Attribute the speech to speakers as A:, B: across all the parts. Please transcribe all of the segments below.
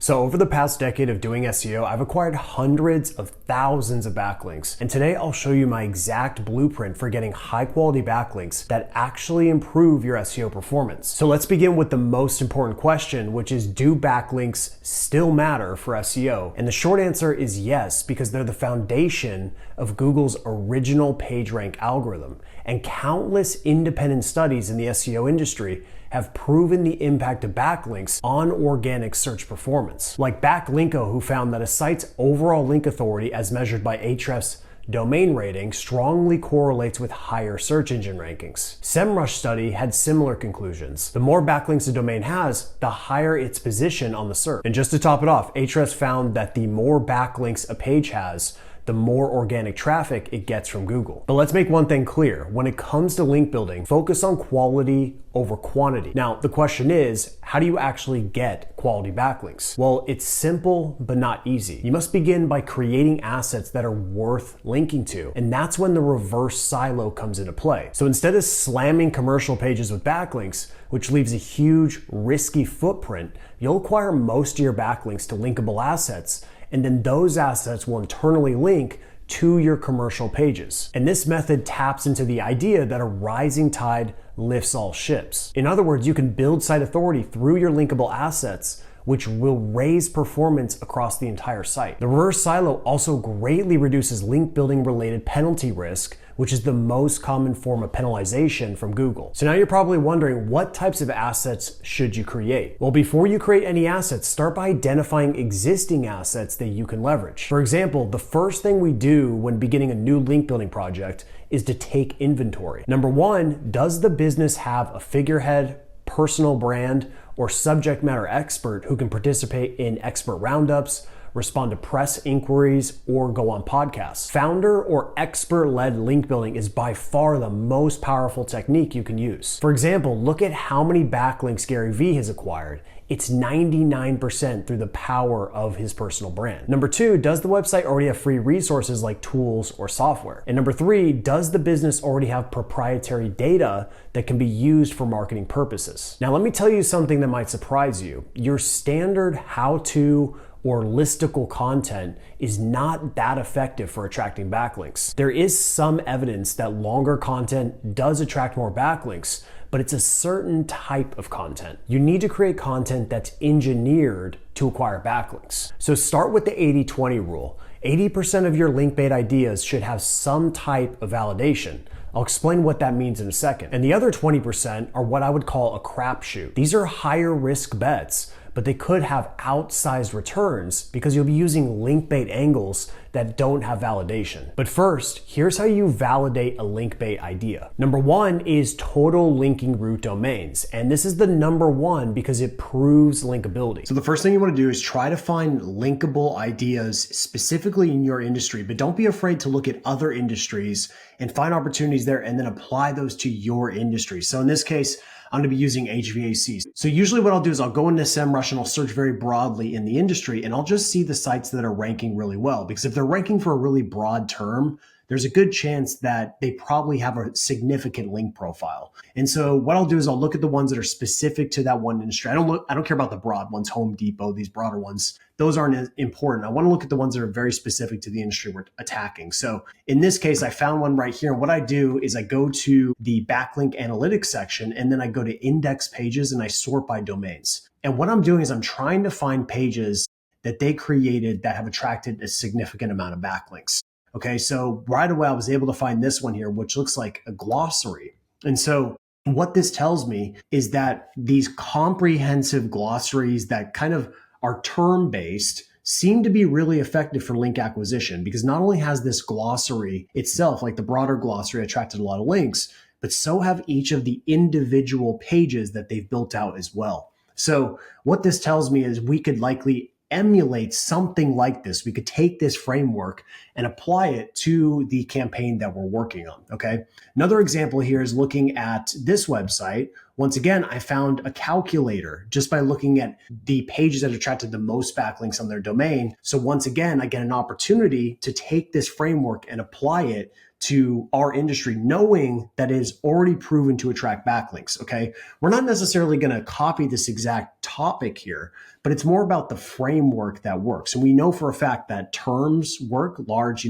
A: So over the past decade of doing SEO, I've acquired hundreds of thousands of backlinks. And today I'll show you my exact blueprint for getting high quality backlinks that actually improve your SEO performance. So let's begin with the most important question, which is, do backlinks still matter for SEO? And the short answer is yes, because they're the foundation of Google's original PageRank algorithm. And countless independent studies in the SEO industry have proven the impact of backlinks on organic search performance. Like Backlinko, who found that a site's overall link authority as measured by Ahrefs' domain rating strongly correlates with higher search engine rankings. SEMrush study had similar conclusions. The more backlinks a domain has, the higher its position on the SERP. And just to top it off, Ahrefs found that the more backlinks a page has, the more organic traffic it gets from Google. But let's make one thing clear. When it comes to link building, focus on quality over quantity. Now, the question is, how do you actually get quality backlinks? Well, it's simple, but not easy. You must begin by creating assets that are worth linking to. And that's when the reverse silo comes into play. So instead of slamming commercial pages with backlinks, which leaves a huge, risky footprint, you'll acquire most of your backlinks to linkable assets, and then those assets will internally link to your commercial pages. And this method taps into the idea that a rising tide lifts all ships. In other words, you can build site authority through your linkable assets, which will raise performance across the entire site. The reverse silo also greatly reduces link building related penalty risk, which is the most common form of penalization from Google. So now you're probably wondering, what types of assets should you create? Well, before you create any assets, start by identifying existing assets that you can leverage. For example, the first thing we do when beginning a new link building project is to take inventory. Number one, does the business have a figurehead, personal brand, or subject matter expert who can participate in expert roundups, respond to press inquiries, or go on podcasts? Founder or expert-led link building is by far the most powerful technique you can use. For example, look at how many backlinks Gary Vee has acquired. It's 99% through the power of his personal brand. Number two, does the website already have free resources like tools or software? And number three, does the business already have proprietary data that can be used for marketing purposes? Now, let me tell you something that might surprise you. Your standard how-to or listicle content is not that effective for attracting backlinks. There is some evidence that longer content does attract more backlinks, but it's a certain type of content. You need to create content that's engineered to acquire backlinks. So start with the 80-20 rule. 80% of your link bait ideas should have some type of validation. I'll explain what that means in a second. And the other 20% are what I would call a crapshoot. These are higher risk bets, but they could have outsized returns because you'll be using link bait angles that don't have validation. But first, here's how you validate a link bait idea. Number one is total linking root domains. And this is the number one because it proves linkability. So the first thing you want to do is try to find linkable ideas specifically in your industry, but don't be afraid to look at other industries and find opportunities there and then apply those to your industry. So in this case, I'm going to be using HVAC. So usually what I'll do is I'll go into SEMrush and I'll search very broadly in the industry, and I'll just see the sites that are ranking really well. Because if they're ranking for a really broad term, there's a good chance that they probably have a significant link profile. And so what I'll do is I'll look at the ones that are specific to that one industry. I don't care about the broad ones, Home Depot, these broader ones. Those aren't as important. I want to look at the ones that are very specific to the industry we're attacking. So in this case, I found one right here. And what I do is I go to the backlink analytics section, and then I go to index pages and I sort by domains. And what I'm doing is I'm trying to find pages that they created that have attracted a significant amount of backlinks. Okay, so right away I was able to find this one here, which looks like a glossary. And so what this tells me is that these comprehensive glossaries that kind of are term-based seem to be really effective for link acquisition, because not only has this glossary itself, like the broader glossary, attracted a lot of links, but so have each of the individual pages that they've built out as well. So what this tells me is we could likely emulate something like this. We could take this framework and apply it to the campaign that we're working on, okay? Another example here is looking at this website. Once again, I found a calculator just by looking at the pages that attracted the most backlinks on their domain. So once again, I get an opportunity to take this framework and apply it to our industry, knowing that it is already proven to attract backlinks. Okay. We're not necessarily going to copy this exact topic here, but it's more about the framework that works. And we know for a fact that terms work, large,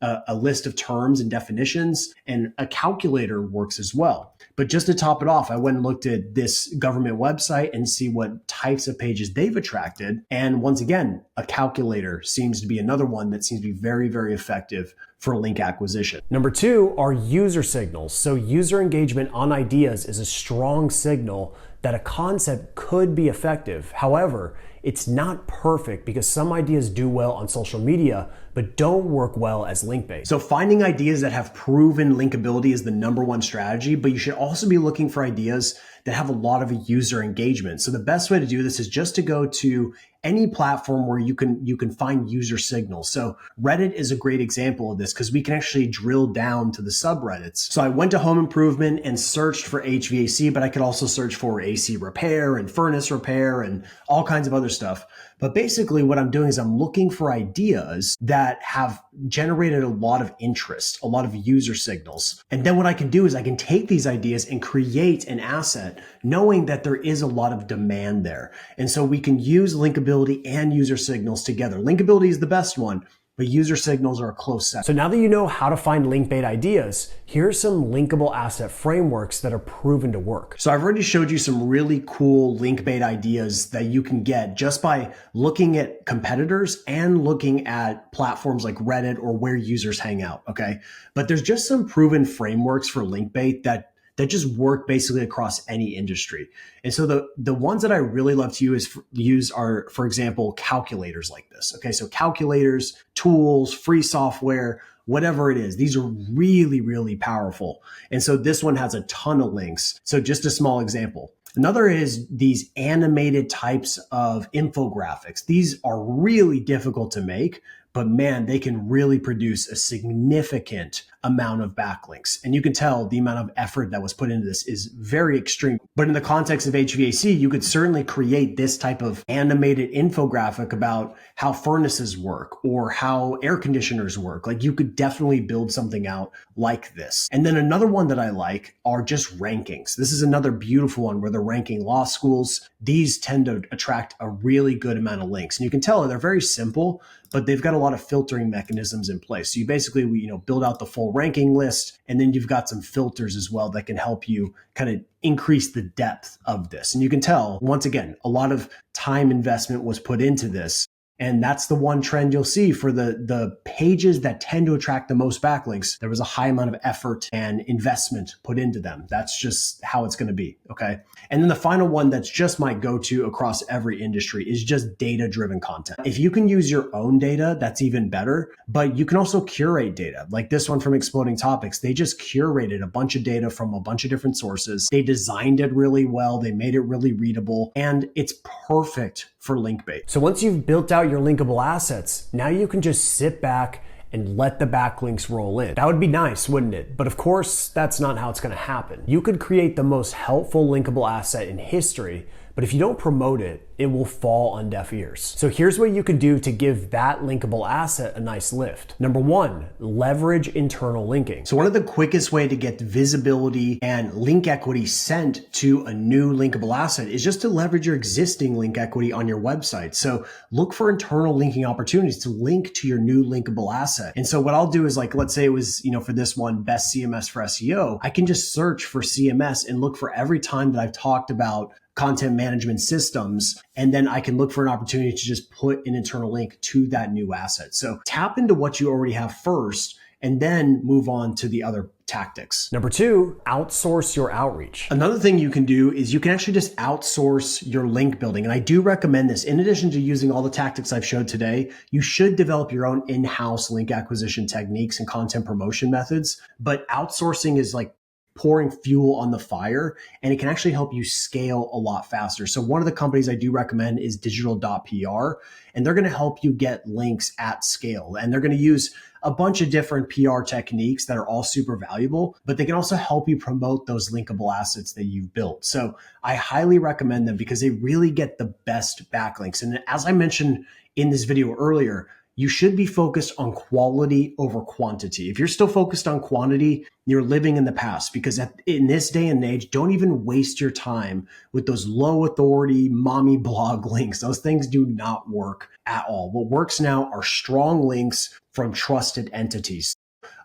A: a list of terms and definitions, and a calculator works as well. But just to top it off, I went and looked at this government website and see what types of pages they've attracted. And once again, a calculator seems to be another one that seems to be very, very effective for link acquisition. Number 2 are user signals. So user engagement on ideas is a strong signal that a concept could be effective. However, it's not perfect because some ideas do well on social media, but don't work well as link bait. So finding ideas that have proven linkability is the number one strategy, but you should also be looking for ideas that have a lot of user engagement. So the best way to do this is just to go to any platform where you can find user signals. So Reddit is a great example of this because we can actually drill down to the subreddits. So I went to home improvement and searched for HVAC, but I could also search for AC repair and furnace repair and all kinds of other stuff. But basically what I'm doing is I'm looking for ideas that have generated a lot of interest, a lot of user signals. And then what I can do is I can take these ideas and create an asset knowing that there is a lot of demand there. And so we can use linkability and user signals together. Linkability is the best one, but user signals are a close second. So now that you know how to find link bait ideas, here's some linkable asset frameworks that are proven to work. So I've already showed you some really cool link bait ideas that you can get just by looking at competitors and looking at platforms like Reddit or where users hang out, okay? But there's just some proven frameworks for link bait that just work basically across any industry. And so the ones that I really love to use are, for example, calculators like this. Okay, so calculators, tools, free software, whatever it is, these are really, really powerful. And so this one has a ton of links. So just a small example. Another is these animated types of infographics. These are really difficult to make, but man, they can really produce a significant amount of backlinks. And you can tell the amount of effort that was put into this is very extreme. But in the context of HVAC, you could certainly create this type of animated infographic about how furnaces work or how air conditioners work. Like you could definitely build something out like this. And then another one that I like are just rankings. This is another beautiful one where they're ranking law schools. These tend to attract a really good amount of links. And you can tell they're very simple, but they've got a lot of filtering mechanisms in place. So you basically, build out the full ranking list, and then you've got some filters as well that can help you kind of increase the depth of this. And you can tell, once again, a lot of time investment was put into this. And that's the one trend you'll see for the pages that tend to attract the most backlinks. There was a high amount of effort and investment put into them. That's just how it's going to be. Okay. And then the final one that's just my go-to across every industry is just data-driven content. If you can use your own data, that's even better, but you can also curate data. Like this one from Exploding Topics, they just curated a bunch of data from a bunch of different sources. They designed it really well. They made it really readable, and it's perfect for link bait. So once you've built out your linkable assets, now you can just sit back and let the backlinks roll in. That would be nice, wouldn't it? But of course, that's not how it's gonna happen. You could create the most helpful linkable asset in history, but if you don't promote it, it will fall on deaf ears. So here's what you can do to give that linkable asset a nice lift. Number 1, leverage internal linking. So one of the quickest way to get visibility and link equity sent to a new linkable asset is just to leverage your existing link equity on your website. So look for internal linking opportunities to link to your new linkable asset. And so what I'll do is, like, let's say it was, for this one, best CMS for SEO, I can just search for CMS and look for every time that I've talked about content management systems, and then I can look for an opportunity to just put an internal link to that new asset. So tap into what you already have first, and then move on to the other tactics. Number 2, outsource your outreach. Another thing you can do is you can actually just outsource your link building. And I do recommend this. In addition to using all the tactics I've showed today, you should develop your own in-house link acquisition techniques and content promotion methods. But outsourcing is like pouring fuel on the fire, and it can actually help you scale a lot faster. So one of the companies I do recommend is digital.pr, and they're going to help you get links at scale. And they're going to use a bunch of different PR techniques that are all super valuable, but they can also help you promote those linkable assets that you've built. So I highly recommend them because they really get the best backlinks. And as I mentioned in this video earlier, you should be focused on quality over quantity. If you're still focused on quantity, you're living in the past, because in this day and age, don't even waste your time with those low authority mommy blog links. Those things do not work at all. What works now are strong links from trusted entities.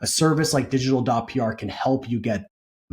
A: A service like digital.pr can help you get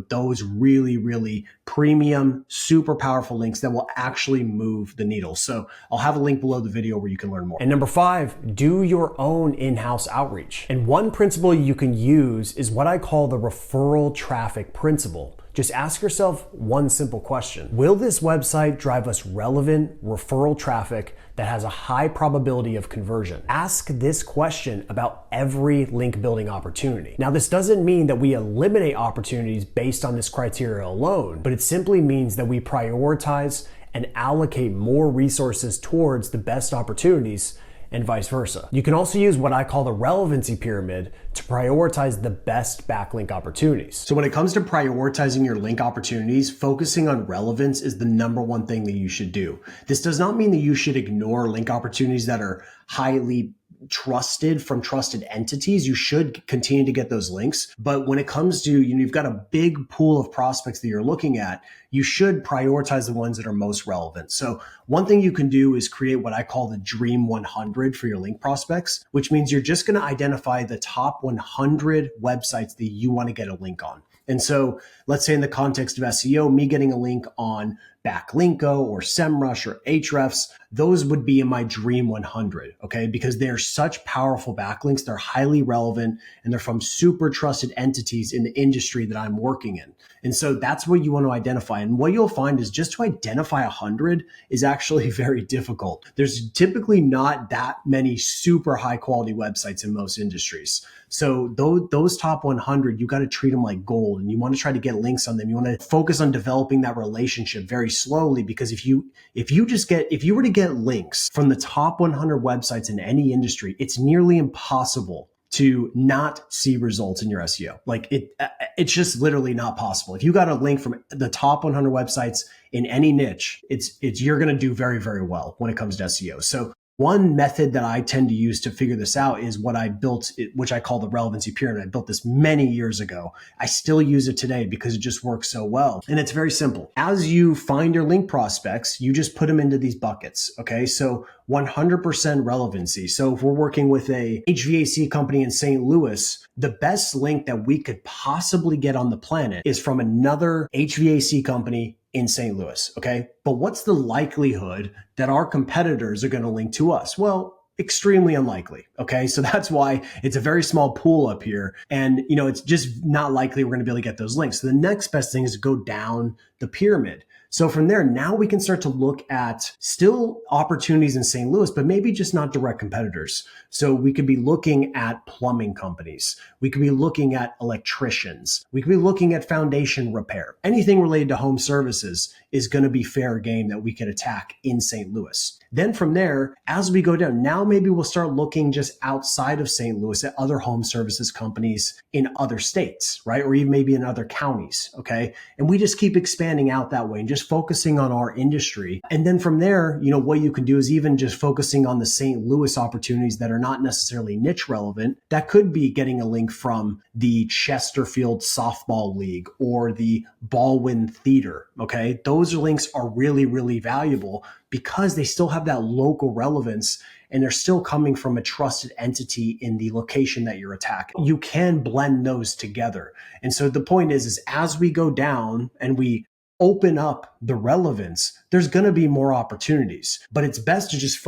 A: those really, really premium, super powerful links that will actually move the needle. So I'll have a link below the video where you can learn more. And number 5, do your own in-house outreach. And one principle you can use is what I call the referral traffic principle. Just ask yourself one simple question. Will this website drive us relevant referral traffic that has a high probability of conversion? Ask this question about every link building opportunity. Now, this doesn't mean that we eliminate opportunities based on this criteria alone, but it simply means that we prioritize and allocate more resources towards the best opportunities, and vice versa. You can also use what I call the relevancy pyramid to prioritize the best backlink opportunities. So when it comes to prioritizing your link opportunities, focusing on relevance is the number one thing that you should do. This does not mean that you should ignore link opportunities that are highly trusted from trusted entities. You should continue to get those links. But when it comes to, you've got a big pool of prospects that you're looking at, you should prioritize the ones that are most relevant. So one thing you can do is create what I call the Dream 100 for your link prospects, which means you're just going to identify the top 100 websites that you want to get a link on. And so let's say in the context of SEO, me getting a link on Backlinko or SEMrush or Ahrefs, those would be in my Dream 100, okay? Because they're such powerful backlinks, they're highly relevant, and they're from super trusted entities in the industry that I'm working in. And so that's what you want to identify. And what you'll find is just to identify 100 is actually very difficult. There's typically not that many super high quality websites in most industries. So those top 100, you got to treat them like gold, and you want to try to get links on them. You want to focus on developing that relationship very slowly, because if you were to get links from the top 100 websites in any industry, it's nearly impossible to not see results in your SEO. Like it's just literally not possible. If you got a link from the top 100 websites in any niche, you're going to do very, very well when it comes to SEO. So one method that I tend to use to figure this out is what I built, which I call the relevancy pyramid. I built this many years ago. I still use it today because it just works so well. And it's very simple. As you find your link prospects, you just put them into these buckets. Okay. So 100% relevancy. So if we're working with a HVAC company in St. Louis, the best link that we could possibly get on the planet is from another HVAC company in St. Louis. Okay. But what's the likelihood that our competitors are going to link to us? Well, extremely unlikely. Okay. So that's why it's a very small pool up here. And, it's just not likely we're going to be able to get those links. So the next best thing is to go down the pyramid. So from there, now we can start to look at still opportunities in St. Louis, but maybe just not direct competitors. So we could be looking at plumbing companies. We could be looking at electricians. We could be looking at foundation repair. Anything related to home services is going to be fair game that we can attack in St. Louis. Then from there, as we go down, now maybe we'll start looking just outside of St. Louis at other home services companies in other states, right? Or even maybe in other counties, okay? And we just keep expanding out that way and just focusing on our industry. And then from there, what you can do is even just focusing on the St. Louis opportunities that are not necessarily niche relevant. That could be getting a link from the Chesterfield Softball League or the Baldwin Theater, okay? Those links are really, really valuable because they still have that local relevance and they're still coming from a trusted entity in the location that you're attacking. You can blend those together. And so the point is as we go down and we open up the relevance, there's going to be more opportunities, but it's best to just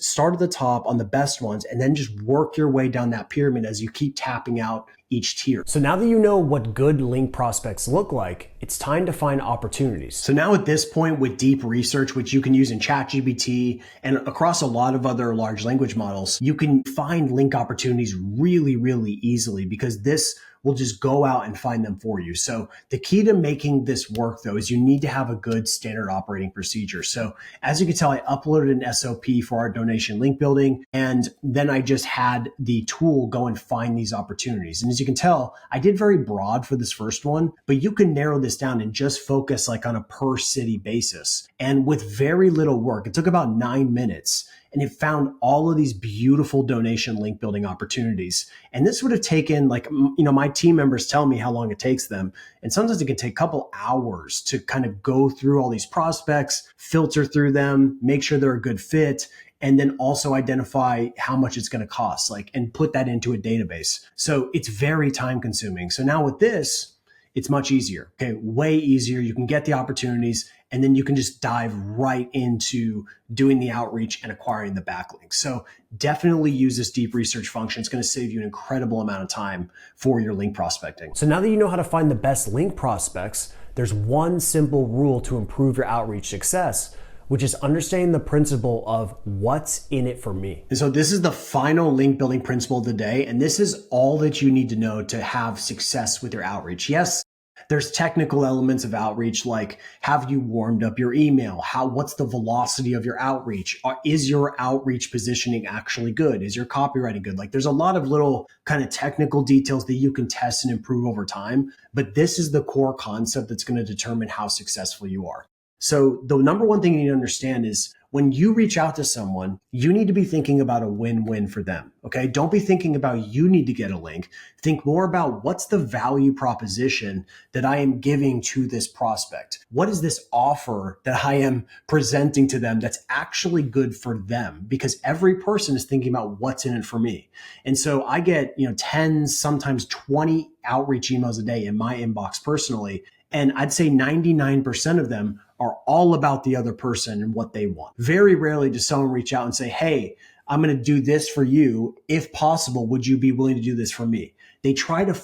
A: start at the top on the best ones and then just work your way down that pyramid as you keep tapping out each tier. So now that you know what good link prospects look like, it's time to find opportunities. So now at this point with deep research, which you can use in ChatGPT and across a lot of other large language models, you can find link opportunities really, really easily because this will just go out and find them for you. So the key to making this work though is you need to have a good standard operating procedure. So as you can tell, I uploaded an SOP for our donation link building, and then I just had the tool go and find these opportunities. And as you can tell, I did very broad for this first one, but you can narrow this down and just focus like on a per city basis. And with very little work, it took about 9 minutes. and it found all of these beautiful donation link building opportunities. And this would have taken my team members tell me how long it takes them. And sometimes it can take a couple hours to kind of go through all these prospects, filter through them, make sure they're a good fit, and then also identify how much it's going to cost, and put that into a database. So it's very time consuming. So now with this, it's much easier. Okay. Way easier. You can get the opportunities, and then you can just dive right into doing the outreach and acquiring the backlinks. So definitely use this deep research function. It's going to save you an incredible amount of time for your link prospecting. So now that you know how to find the best link prospects, there's one simple rule to improve your outreach success, which is understanding the principle of what's in it for me. And so this is the final link building principle of the day. And this is all that you need to know to have success with your outreach. Yes, there's technical elements of outreach, like have you warmed up your email? What's the velocity of your outreach? Is your outreach positioning actually good? Is your copywriting good? There's a lot of little kind of technical details that you can test and improve over time. But this is the core concept that's going to determine how successful you are. So the number one thing you need to understand is when you reach out to someone, you need to be thinking about a win-win for them. Okay. Don't be thinking about you need to get a link. Think more about what's the value proposition that I am giving to this prospect? What is this offer that I am presenting to them that's actually good for them? Because every person is thinking about what's in it for me. And so I get, 10, sometimes 20 outreach emails a day in my inbox personally. And I'd say 99% of them are all about the other person and what they want. Very rarely does someone reach out and say, hey, I'm going to do this for you. If possible, would you be willing to do this for me? They try to,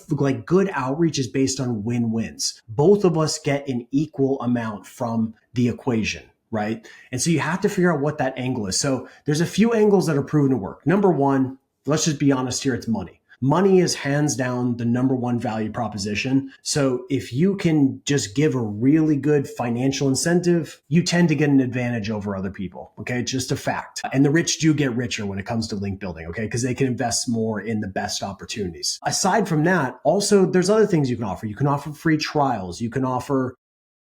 A: good outreach is based on win-wins. Both of us get an equal amount from the equation, right? And so you have to figure out what that angle is. So there's a few angles that are proven to work. Number one, let's just be honest here, it's money. Money is hands down the number one value proposition. So if you can just give a really good financial incentive, you tend to get an advantage over other people. Okay. It's just a fact. And the rich do get richer when it comes to link building. Okay. Because they can invest more in the best opportunities. Aside from that, also there's other things you can offer. You can offer free trials. You can offer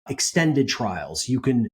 A: extended trials. You can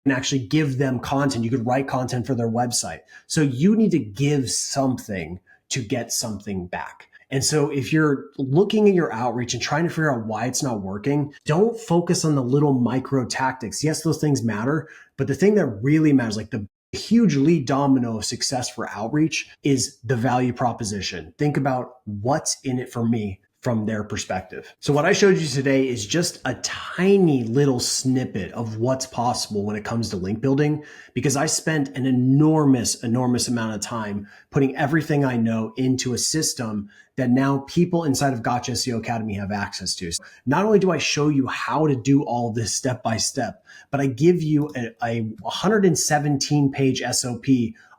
A: actually give them content. You could write content for their website. So you need to give something to get something back. And so if you're looking at your outreach and trying to figure out why it's not working, don't focus on the little micro tactics. Yes, those things matter, but the thing that really matters, the huge lead domino of success for outreach, is the value proposition. Think about what's in it for me from their perspective. So what I showed you today is just a tiny little snippet of what's possible when it comes to link building, because I spent an enormous amount of time putting everything I know into a system that now people inside of Gotcha SEO Academy have access to. So not only do I show you how to do all this step by step, but I give you a 117 page SOP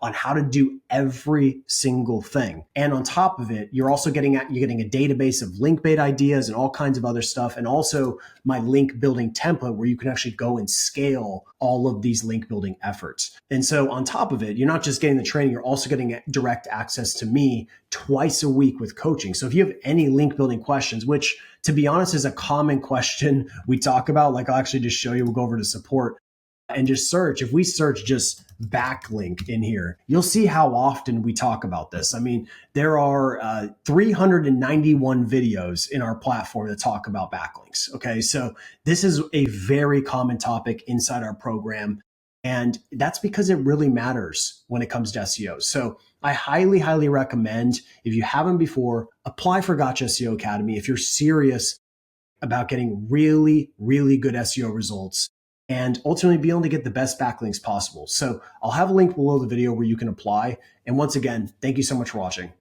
A: on how to do every single thing. And on top of it, you're getting a database of link bait ideas and all kinds of other stuff. And also my link building template where you can actually go and scale all of these link building efforts. And so on top of it, you're not just getting the training, you're also getting direct access to me twice a week with coaching. So if you have any link building questions, which to be honest is a common question we talk about, I'll actually just show you, we'll go over to support and just search. If we search just backlink in here, you'll see how often we talk about this. I mean, there are 391 videos in our platform that talk about backlinks. Okay. So this is a very common topic inside our program. And that's because it really matters when it comes to SEO. So I highly, highly recommend, if you haven't before, apply for Gotcha SEO Academy if you're serious about getting really, really good SEO results and ultimately be able to get the best backlinks possible. So I'll have a link below the video where you can apply. And once again, thank you so much for watching.